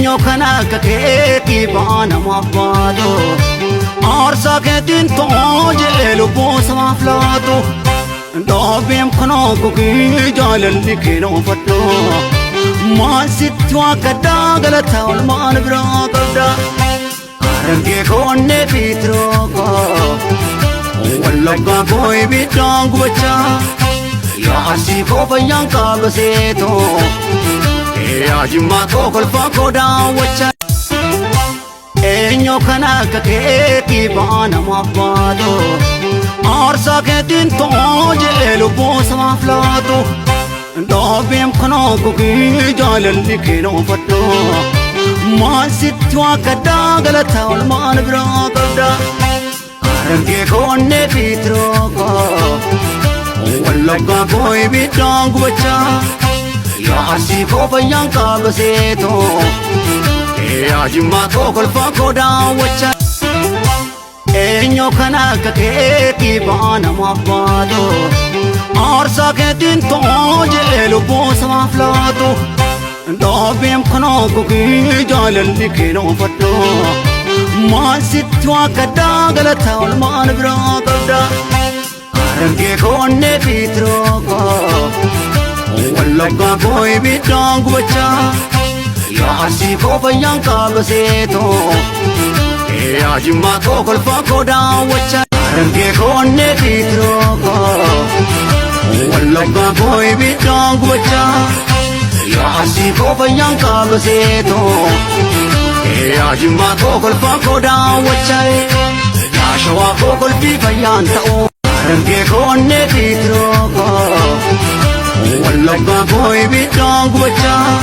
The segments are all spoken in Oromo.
Eenyu kana akka keetii baana maabbaatu aarsaa keetiin tooje lubbuu samaaf laatu Doobiin kanoo gugii jaalalli keenoo fadhu maal sitti akka daagalataa olmaan biraa qabda Arangee koonnee fiitiroo wallaggaa koo ibiddaan gubachaa Yaasii koo fayyaan qaabaseetoo yaa jimmaa koo kolfaa koo daawwachaa Eenyu kana akka keetii baana maabbaatu aarsaa keetiin tooje lubbuu samaaf laatu Doobiin kanoo gugii jaalalli keenoo fadhu maal sitti akka daagalataa olmaan biraa qabda Arangee koonnee fiitiroo wallaggaa koo ibiddaan gubachaa Yaasii koo fayyaan qaabaseetoo yaa jimmaa koo kolfaa koo daawwachaa Eenyu kana akka keetii baana maabbaatu aarsaa keetiin tooje lubbuu samaaf laatu Doobiin kanoo gugii jaalalli keenoo fadhu maal sitti akka daagalataa olmaan biraa qabda Arangee koonnee fiitiroo wallaggaa koo ibiddaan gubachaa Yaasii koo fayyaan qaabaseetoo yaa jimmaa koo kolfaa koo daawwachaa Arangee koonnee fiitiroo wallaggaa koo ibiddaan gubachaa Yaasii koo fayyaan qaabaseetoo yaa jimmaa koo kolfaa koo daawwachaa Yaa shawaa koo kolfii fayyaan ta'uu Arangee koonnee fiitiroo wallaggaa koo ibiddaan gubachaa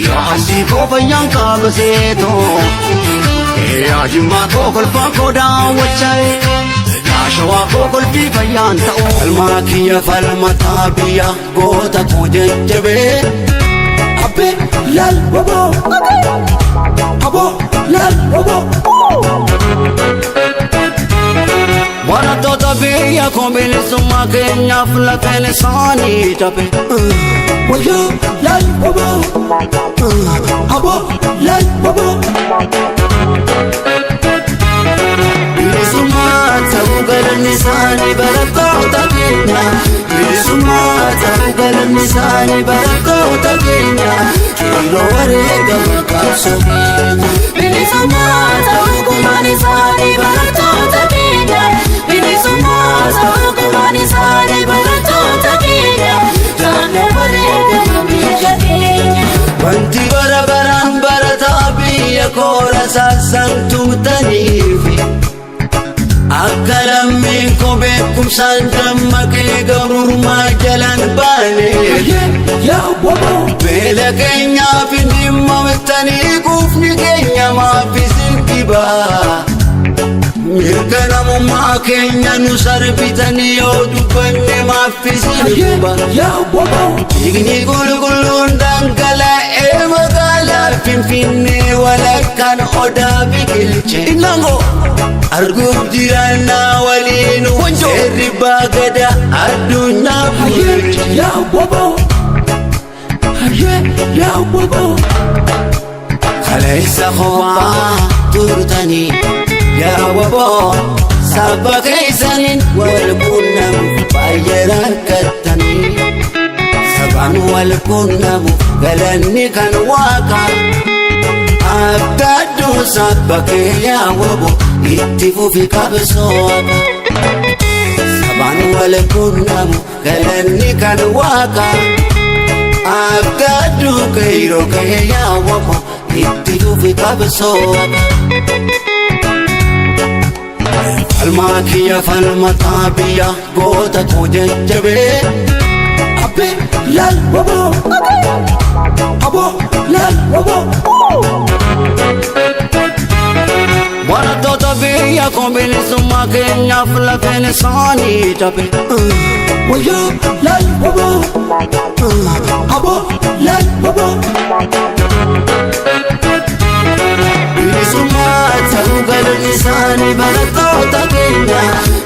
Yaasii koo fayyaan qaabaseetoo yaa jimmaa koo kolfaa koo daawwachaa Yaa shawaa koo kolfii fayyaan ta'uu Falmaa kiyya falmataa biyya goota koo jajjabee Abbee laal waboo Aboo laal waboo Barattoota biyya koo bilisummaa keenyaaf lafeen isaanii cabe Wayyoo laal waboo Aboo laal waboo Bilisummaa ta'uu galanni isaanii barattoota keenya Bilisummaa ta'uu galanni isaanii barattoota keenya Qeerroo wareegama qabsoo keenya Bilisummaa ta'uu gumaan isaanii barattoota keenya Bilisummaa ta'uu gumaan isaanii barattoota keenya Qeerroo wareegama biyya keenya Wanti bara baraan barataa biyya koo rasaasan tuutaniifi Akka lammii koo beekumsaan dammaqee gabrummaa jalaan baane Beela keenyaaf dhimma mittanii quufni keenya maafisin dhibaa Mirga namummaa keenya nu sarbitanii yoo dubbanne maafisin dhibaa Dhiigni qulqulluun dhangala'ee magaalaa Finfinnee walakkaan odaa biqilche Arguuf jiraannaa waliin seerri baagada addunyaa bulche Yaa waboo Kaleessa kophaa turtanii yaa waboo Sabba keessaniin wal quunnamuuf baay'ee rakkattanii Sabaan wal quunnamuuf galanni kan waaqaa Abdaaduu sabba kee yaa waboo itti fufi qabsoo Sabaan wal quunnamuuf galanni kan waaqaa Abdaaduu qeerroo kee yaa waboo itti fufi qabsoo Falmaa kiyya falmataa biyya goota koo jajjabee Abbee laal waboo Aboo laal waboo Barattoota biyya koo bilisummaa keenyaaf lafeen isaanii cabe Wayyoo laal waboo Aboo laal waboo Bilisummaa ta'uu galanni isaanii barattoota keenya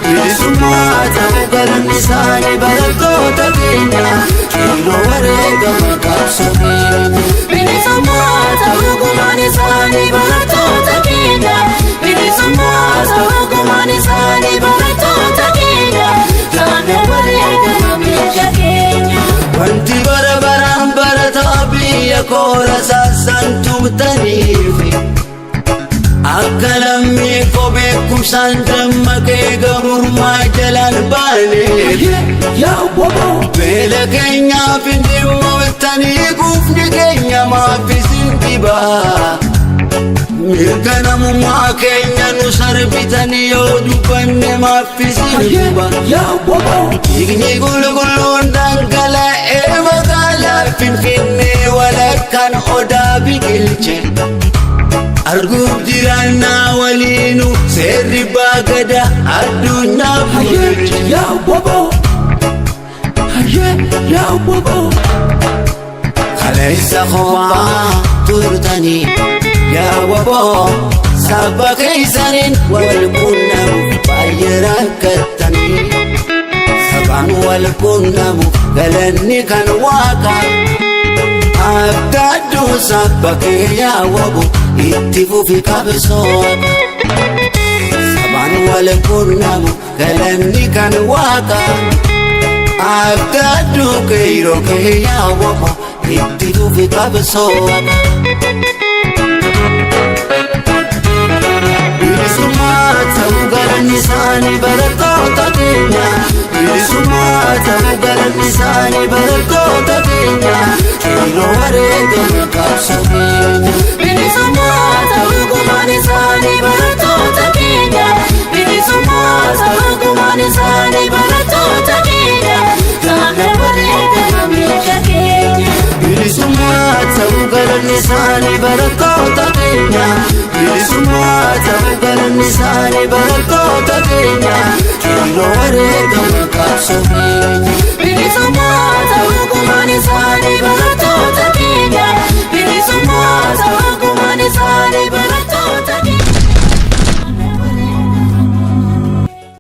Bilisummaa ta'uu galanni isaanii barattoota keenya Qeerroo wareegama qabsoo keenya Bilisummaa ta'uu gumaan koora saasantumtaniifi akka lammii koo beekumsaan dammaqee gabrummaa jalaan baaneef beela keenyaaf hin dhimmootanii quufni keenya maaffisin dhibaa mirga namummaa keenya nu sarbitanii yoo dubbanne maaffisin dhibaa dhiigni qulqulluun dhangala'ee magaalaa Finfinnee walakkaan odaa biqilche arguuf jiraannaa waliinu seerri baagada addunyaa kaleessa kophaa turtanii yaa waboo sabba keeysaniin wal quunnamuuf baay'ee rakkattanii sabaan wal quunnamuuf galanni kan waaqaa abdaaduu sabba kee yaa waboo itti fufi qabsoo sabaan wal quunnamuuf galanni kan waaqaa abdaaduu keeyroo kee yaa waboo itti fufi qabsoo bilisummaa ta'uu galanni isaanii barattoota keenya bilisummaa ta'uu galanni isaanii barattoota keenya yeroo wareegame qabsoo keenya bilisummaa ta'uu gumaan isaanii barattoota keenya bilisummaa ta'uu gumaan isaanii barattoota keenya kana wareegame meesha keenya bilisummaa ta'uu galanni isaanii barattoota keenya bilisummaa ta'uu galanni isaanii barattoota keenya yeroo wareegame qabsoo keenya